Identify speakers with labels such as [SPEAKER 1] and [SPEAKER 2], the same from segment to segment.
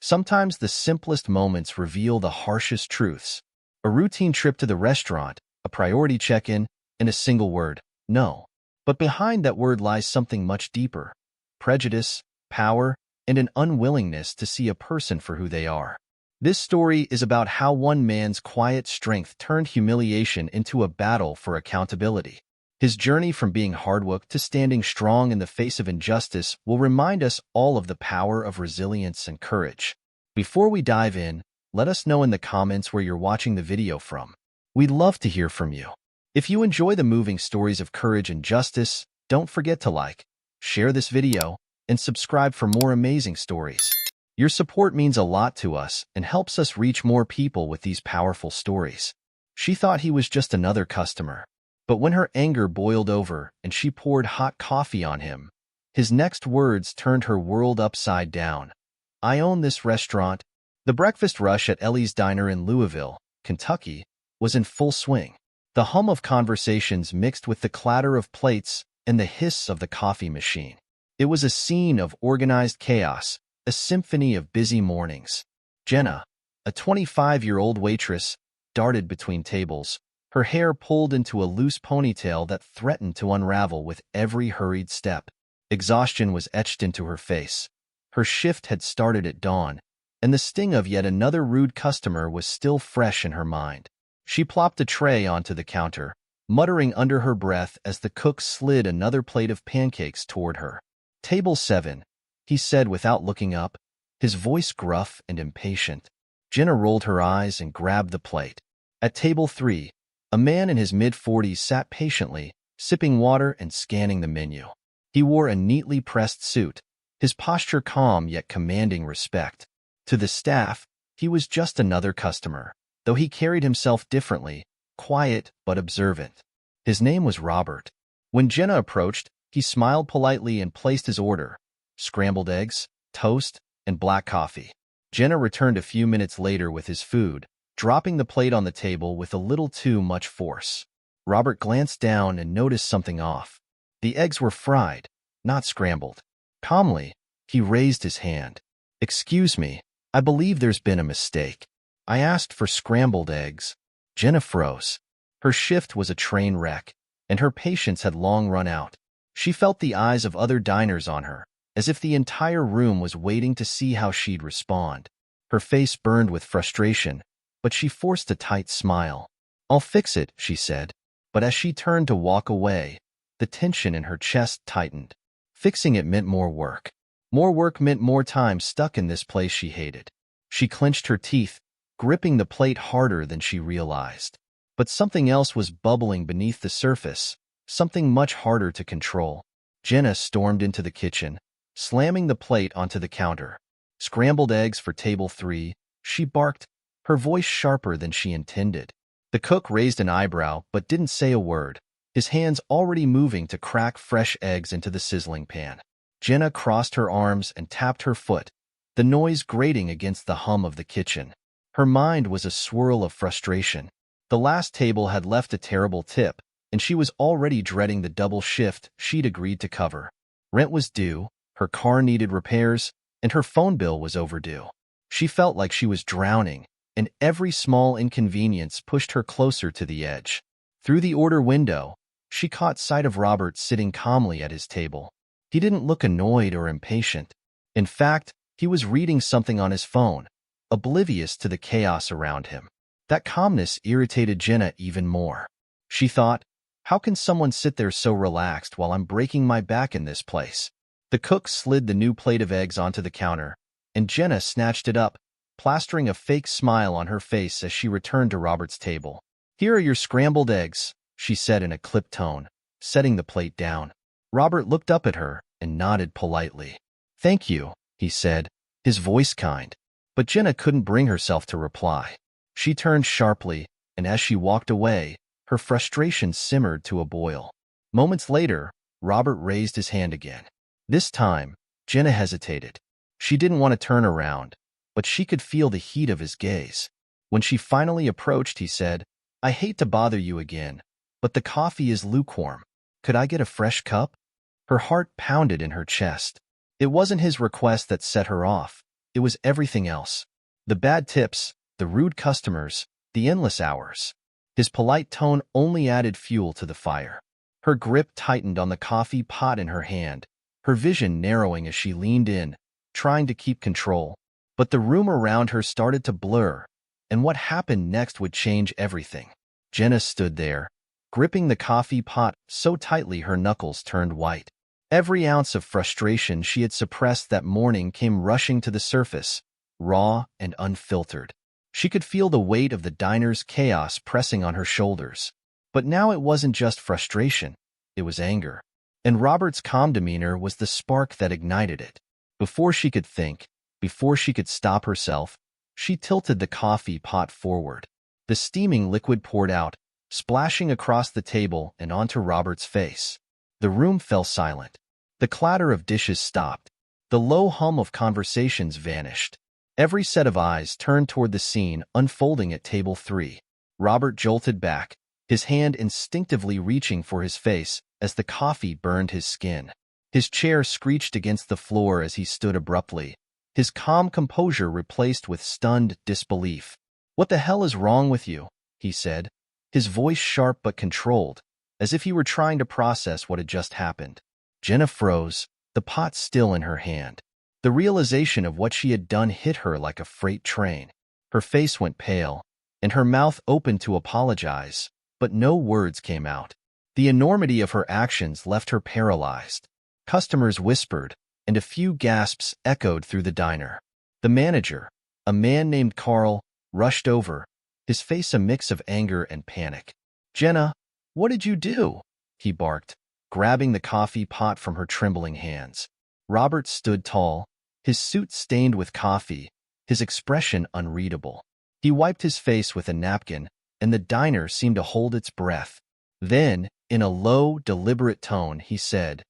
[SPEAKER 1] Sometimes the simplest moments reveal the harshest truths. A routine trip to the restaurant, a priority check-in, and a single word, no. But behind that word lies something much deeper: prejudice, power, and an unwillingness to see a person for who they are. This story is about how one man's quiet strength turned humiliation into a battle for accountability. His journey from being hardworked to standing strong in the face of injustice will remind us all of the power of resilience and courage. Before we dive in, let us know in the comments where you're watching the video from. We'd love to hear from you. If you enjoy the moving stories of courage and justice, don't forget to like, share this video, and subscribe for more amazing stories. Your support means a lot to us and helps us reach more people with these powerful stories. She thought he was just another customer. But when her anger boiled over and she poured hot coffee on him, his next words turned her world upside down. "I own this restaurant." The breakfast rush at Ellie's Diner in Louisville, Kentucky, was in full swing. The hum of conversations mixed with the clatter of plates and the hiss of the coffee machine. It was a scene of organized chaos, a symphony of busy mornings. Jenna, a 25-year-old waitress, darted between tables, her hair pulled into a loose ponytail that threatened to unravel with every hurried step. Exhaustion was etched into her face. Her shift had started at dawn, and the sting of yet another rude customer was still fresh in her mind. She plopped a tray onto the counter, muttering under her breath as the cook slid another plate of pancakes toward her. "Table 7, he said without looking up, his voice gruff and impatient. Jenna rolled her eyes and grabbed the plate. At table 3, a man in his mid-40s sat patiently, sipping water and scanning the menu. He wore a neatly pressed suit, his posture calm yet commanding respect. To the staff, he was just another customer, though he carried himself differently, quiet but observant. His name was Robert. When Jenna approached, he smiled politely and placed his order: scrambled eggs, toast, and black coffee. Jenna returned a few minutes later with his food, dropping the plate on the table with a little too much force. Robert glanced down and noticed something off. The eggs were fried, not scrambled. Calmly, he raised his hand. "Excuse me, I believe there's been a mistake. I asked for scrambled eggs." Jenna froze. Her shift was a train wreck, and her patience had long run out. She felt the eyes of other diners on her, as if the entire room was waiting to see how she'd respond. Her face burned with frustration, but she forced a tight smile. "I'll fix it," she said. But as she turned to walk away, the tension in her chest tightened. Fixing it meant more work. More work meant more time stuck in this place she hated. She clenched her teeth, gripping the plate harder than she realized. But something else was bubbling beneath the surface, something much harder to control. Jenna stormed into the kitchen, slamming the plate onto the counter. "Scrambled eggs for table 3, she barked, her voice sharper than she intended. The cook raised an eyebrow but didn't say a word, his hands already moving to crack fresh eggs into the sizzling pan. Jenna crossed her arms and tapped her foot, the noise grating against the hum of the kitchen. Her mind was a swirl of frustration. The last table had left a terrible tip, and she was already dreading the double shift she'd agreed to cover. Rent was due, her car needed repairs, and her phone bill was overdue. She felt like she was drowning, and every small inconvenience pushed her closer to the edge. Through the order window, she caught sight of Robert sitting calmly at his table. He didn't look annoyed or impatient. In fact, he was reading something on his phone, oblivious to the chaos around him. That calmness irritated Jenna even more. She thought, how can someone sit there so relaxed while I'm breaking my back in this place? The cook slid the new plate of eggs onto the counter, and Jenna snatched it up, plastering a fake smile on her face as she returned to Robert's table. "Here are your scrambled eggs," she said in a clipped tone, setting the plate down. Robert looked up at her and nodded politely. "Thank you," he said, his voice kind. But Jenna couldn't bring herself to reply. She turned sharply, and as she walked away, her frustration simmered to a boil. Moments later, Robert raised his hand again. This time, Jenna hesitated. She didn't want to turn around, but she could feel the heat of his gaze. When she finally approached, he said, "I hate to bother you again, but the coffee is lukewarm. Could I get a fresh cup?" Her heart pounded in her chest. It wasn't his request that set her off. It was everything else. The bad tips, the rude customers, the endless hours. His polite tone only added fuel to the fire. Her grip tightened on the coffee pot in her hand, her vision narrowing as she leaned in, trying to keep control. But the room around her started to blur, and what happened next would change everything. Jenna stood there, gripping the coffee pot so tightly her knuckles turned white. Every ounce of frustration she had suppressed that morning came rushing to the surface, raw and unfiltered. She could feel the weight of the diner's chaos pressing on her shoulders. But now it wasn't just frustration, it was anger. And Robert's calm demeanor was the spark that ignited it. Before she could think, before she could stop herself, she tilted the coffee pot forward. The steaming liquid poured out, splashing across the table and onto Robert's face. The room fell silent. The clatter of dishes stopped. The low hum of conversations vanished. Every set of eyes turned toward the scene unfolding at table 3. Robert jolted back, his hand instinctively reaching for his face as the coffee burned his skin. His chair screeched against the floor as he stood abruptly, his calm composure replaced with stunned disbelief. "What the hell is wrong with you?" he said, his voice sharp but controlled, as if he were trying to process what had just happened. Jenna froze, the pot still in her hand. The realization of what she had done hit her like a freight train. Her face went pale, and her mouth opened to apologize, but no words came out. The enormity of her actions left her paralyzed. Customers whispered, and a few gasps echoed through the diner. The manager, a man named Carl, rushed over, his face a mix of anger and panic. "Jenna, what did you do?" he barked, grabbing the coffee pot from her trembling hands. Robert stood tall, his suit stained with coffee, his expression unreadable. He wiped his face with a napkin, and the diner seemed to hold its breath. Then, in a low, deliberate tone, he said,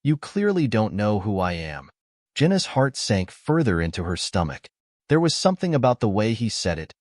[SPEAKER 1] "You clearly don't know who I am." Jenna's heart sank further into her stomach. There was something about the way he said it,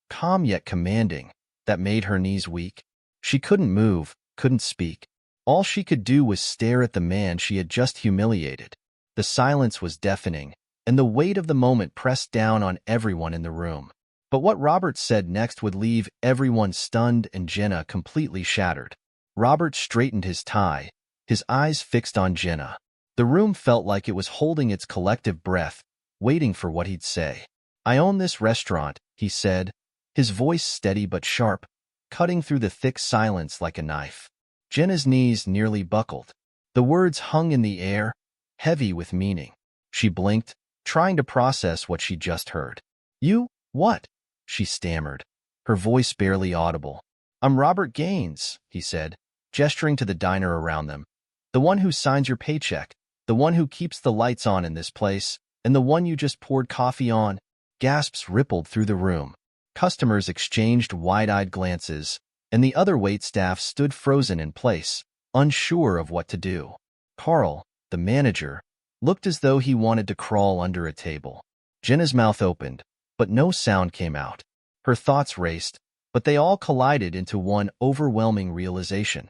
[SPEAKER 1] calm yet commanding, that made her knees weak. She couldn't move, couldn't speak. All she could do was stare at the man she had just humiliated. The silence was deafening, and the weight of the moment pressed down on everyone in the room. But what Robert said next would leave everyone stunned and Jenna completely shattered. Robert straightened his tie, his eyes fixed on Jenna. The room felt like it was holding its collective breath, waiting for what he'd say. "I own this restaurant," he said, his voice steady but sharp, cutting through the thick silence like a knife. Jenna's knees nearly buckled. The words hung in the air, heavy with meaning. She blinked, trying to process what she'd just heard. "You, what?" she stammered, her voice barely audible. "I'm Robert Gaines," he said, gesturing to the diner around them. "The one who signs your paycheck, the one who keeps the lights on in this place, and the one you just poured coffee on." Gasps rippled through the room. Customers exchanged wide-eyed glances, and the other waitstaff stood frozen in place, unsure of what to do. Carl, the manager, looked as though he wanted to crawl under a table. Jenna's mouth opened, but no sound came out. Her thoughts raced, but they all collided into one overwhelming realization.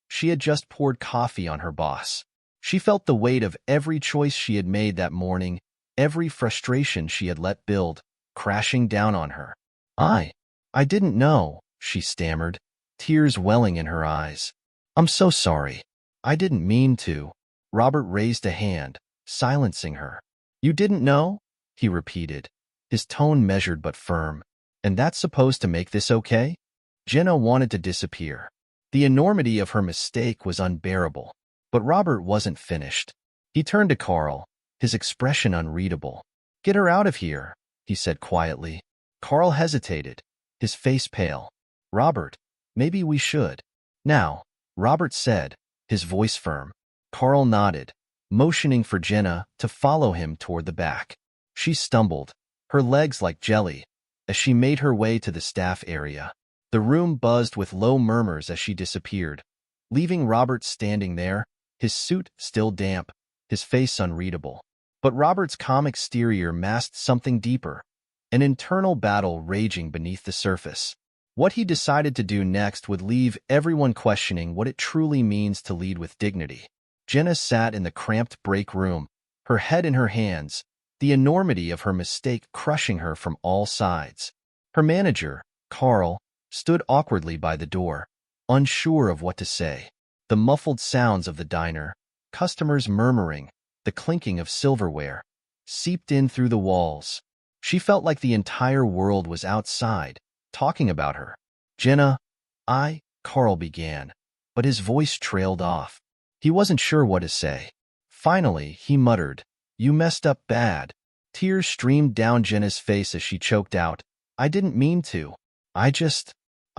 [SPEAKER 1] She had just poured coffee on her boss. She felt the weight of every choice she had made that morning, every frustration she had let build, crashing down on her. I didn't know," she stammered, tears welling in her eyes. "I'm so sorry. I didn't mean to." Robert raised a hand, silencing her. "You didn't know?" he repeated, his tone measured but firm. "And that's supposed to make this okay?" Jenna wanted to disappear. The enormity of her mistake was unbearable. But Robert wasn't finished. He turned to Carl, his expression unreadable. "Get her out of here," he said quietly. Carl hesitated, his face pale. "Robert, maybe we should." "Now," Robert said, his voice firm. Carl nodded, motioning for Jenna to follow him toward the back. She stumbled, her legs like jelly, as she made her way to the staff area. The room buzzed with low murmurs as she disappeared, leaving Robert standing there, his suit still damp, his face unreadable. But Robert's calm exterior masked something deeper, an internal battle raging beneath the surface. What he decided to do next would leave everyone questioning what it truly means to lead with dignity. Jenna sat in the cramped break room, her head in her hands, the enormity of her mistake crushing her from all sides. Her manager, Carl, stood awkwardly by the door, unsure of what to say. The muffled sounds of the diner, customers murmuring, the clinking of silverware, seeped in through the walls. She felt like the entire world was outside, talking about her. "Jenna, Carl began, but his voice trailed off. He wasn't sure what to say. Finally, he muttered, "You messed up bad." Tears streamed down Jenna's face as she choked out, "I didn't mean to. I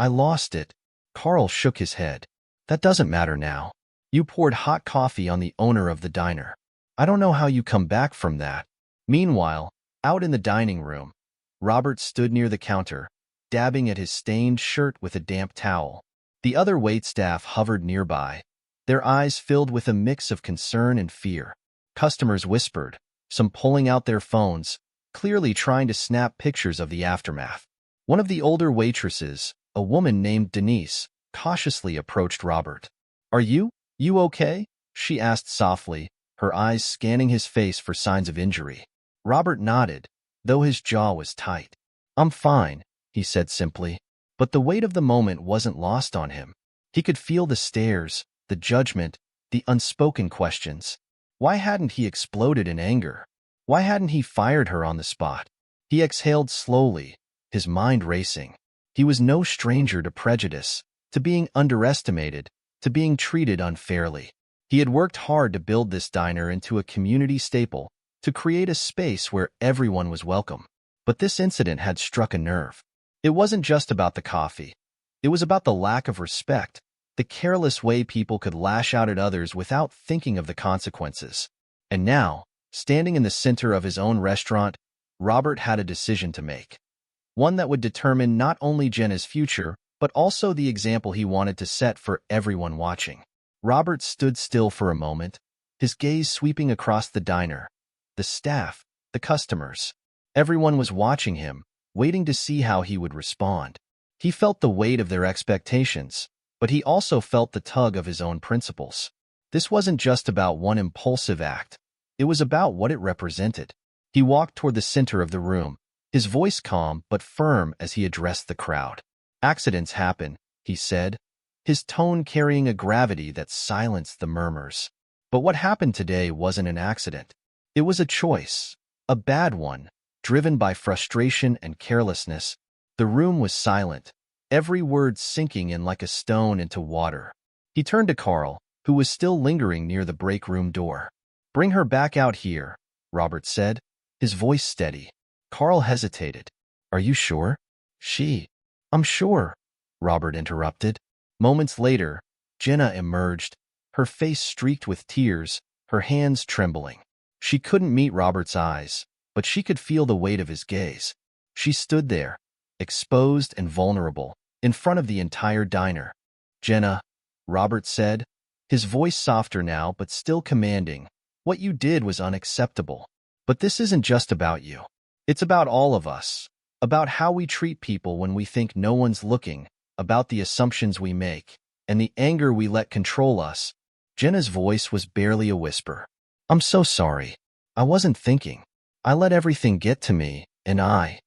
[SPEAKER 1] lost it." Carl shook his head. "That doesn't matter now. You poured hot coffee on the owner of the diner. I don't know how you come back from that." Meanwhile, out in the dining room, Robert stood near the counter, dabbing at his stained shirt with a damp towel. The other waitstaff hovered nearby, their eyes filled with a mix of concern and fear. Customers whispered, some pulling out their phones, clearly trying to snap pictures of the aftermath. One of the older waitresses, a woman named Denise, cautiously approached Robert. "Are you okay?" she asked softly, her eyes scanning his face for signs of injury. Robert nodded, though his jaw was tight. "I'm fine," he said simply, but the weight of the moment wasn't lost on him. He could feel the stares, the judgment, the unspoken questions. Why hadn't he exploded in anger? Why hadn't he fired her on the spot? He exhaled slowly, his mind racing. He was no stranger to prejudice, to being underestimated, to being treated unfairly. He had worked hard to build this diner into a community staple, to create a space where everyone was welcome. But this incident had struck a nerve. It wasn't just about the coffee. It was about the lack of respect, the careless way people could lash out at others without thinking of the consequences. And now, standing in the center of his own restaurant, Robert had a decision to make. One that would determine not only Jenna's future, but also the example he wanted to set for everyone watching. Robert stood still for a moment, his gaze sweeping across the diner, the staff, the customers. Everyone was watching him, waiting to see how he would respond. He felt the weight of their expectations, but he also felt the tug of his own principles. This wasn't just about one impulsive act. It was about what it represented. He walked toward the center of the room, his voice calm but firm as he addressed the crowd. "Accidents happen," he said, his tone carrying a gravity that silenced the murmurs. But what happened today wasn't an accident. It was a choice, a bad one, driven by frustration and carelessness. The room was silent, every word sinking in like a stone into water. He turned to Carl, who was still lingering near the break room door. "Bring her back out here," Robert said, his voice steady. Carl hesitated. "Are you sure?" "I'm sure," Robert interrupted. Moments later, Jenna emerged, her face streaked with tears, her hands trembling. She couldn't meet Robert's eyes, but she could feel the weight of his gaze. She stood there, exposed and vulnerable, in front of the entire diner. "Jenna," Robert said, his voice softer now but still commanding, "what you did was unacceptable. But this isn't just about you. It's about all of us, about how we treat people when we think no one's looking, about the assumptions we make, and the anger we let control us." Jenna's voice was barely a whisper. "I'm so sorry. I wasn't thinking. I let everything get to me, and I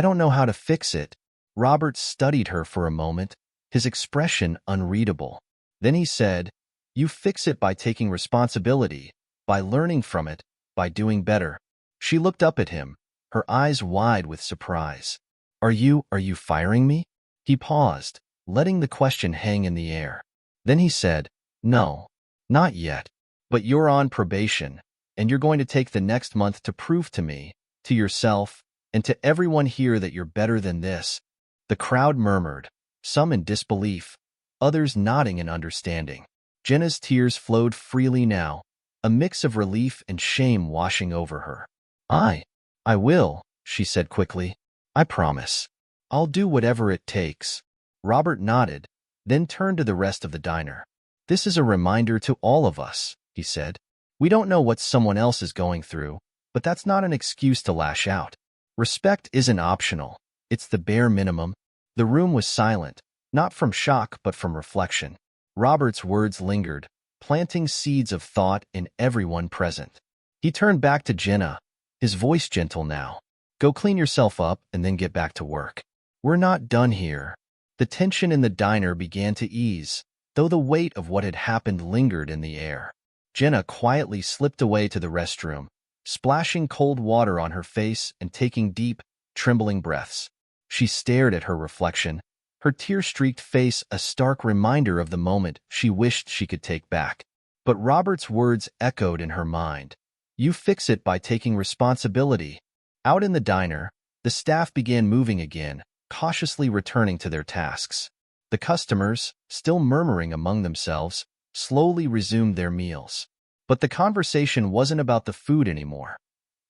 [SPEAKER 1] don't know how to fix it." Robert studied her for a moment, his expression unreadable. Then he said, "You fix it by taking responsibility, by learning from it, by doing better." She looked up at him, her eyes wide with surprise. Are you firing me?" He paused, letting the question hang in the air. Then he said, "No, not yet. But you're on probation, and you're going to take the next month to prove to me, to yourself, and to everyone here that you're better than this." The crowd murmured, some in disbelief, others nodding in understanding. Jenna's tears flowed freely now, a mix of relief and shame washing over her. I will," she said quickly. "I promise. I'll do whatever it takes." Robert nodded, then turned to the rest of the diner. "This is a reminder to all of us," he said. "We don't know what someone else is going through, but that's not an excuse to lash out. Respect isn't optional. It's the bare minimum." The room was silent, not from shock but from reflection. Robert's words lingered, planting seeds of thought in everyone present. He turned back to Jenna, his voice gentle now. Go clean yourself up and then get back to work. We're not done here. The tension in the diner began to ease, though the weight of what had happened lingered in the air. Jenna quietly slipped away to the restroom, splashing cold water on her face and taking deep, trembling breaths. She stared at her reflection, her tear-streaked face a stark reminder of the moment she wished she could take back. But Robert's words echoed in her mind. You fix it by taking responsibility. Out in the diner, the staff began moving again, cautiously returning to their tasks. The customers, still murmuring among themselves, slowly resumed their meals. But the conversation wasn't about the food anymore.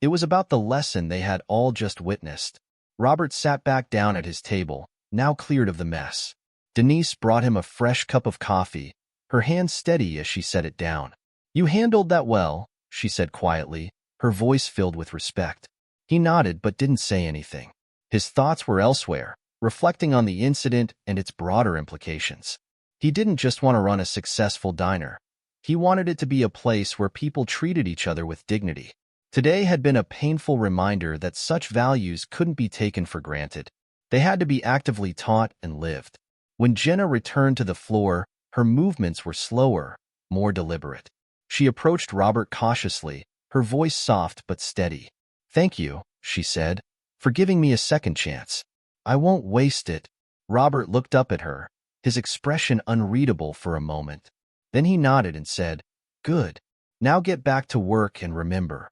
[SPEAKER 1] It was about the lesson they had all just witnessed. Robert sat back down at his table, now cleared of the mess. Denise brought him a fresh cup of coffee, her hand steady as she set it down. You handled that well, she said quietly, her voice filled with respect. He nodded but didn't say anything. His thoughts were elsewhere, reflecting on the incident and its broader implications. He didn't just want to run a successful diner. He wanted it to be a place where people treated each other with dignity. Today had been a painful reminder that such values couldn't be taken for granted. They had to be actively taught and lived. When Jenna returned to the floor, her movements were slower, more deliberate. She approached Robert cautiously, her voice soft but steady. Thank you, she said, for giving me a second chance. I won't waste it. Robert looked up at her, his expression unreadable for a moment. Then he nodded and said, Good. Now get back to work and remember.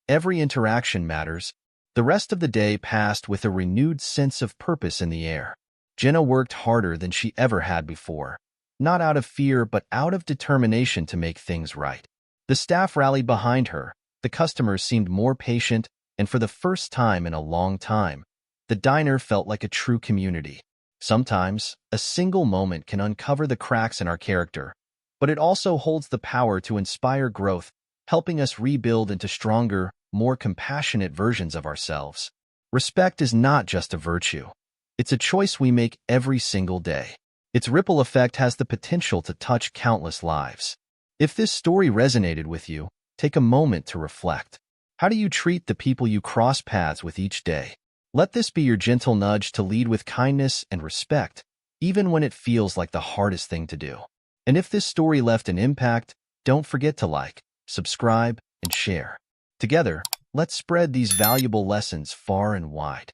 [SPEAKER 1] Every interaction matters. The rest of the day passed with a renewed sense of purpose in the air. Jenna worked harder than she ever had before, not out of fear but out of determination to make things right. The staff rallied behind her, the customers seemed more patient, and for the first time in a long time, the diner felt like a true community. Sometimes, a single moment can uncover the cracks in our character, but it also holds the power to inspire growth, helping us rebuild into stronger, more compassionate versions of ourselves. Respect is not just a virtue. It's a choice we make every single day. Its ripple effect has the potential to touch countless lives. If this story resonated with you, take a moment to reflect. How do you treat the people you cross paths with each day? Let this be your gentle nudge to lead with kindness and respect, even when it feels like the hardest thing to do. And if this story left an impact, don't forget to like, subscribe, and share. Together, let's spread these valuable lessons far and wide.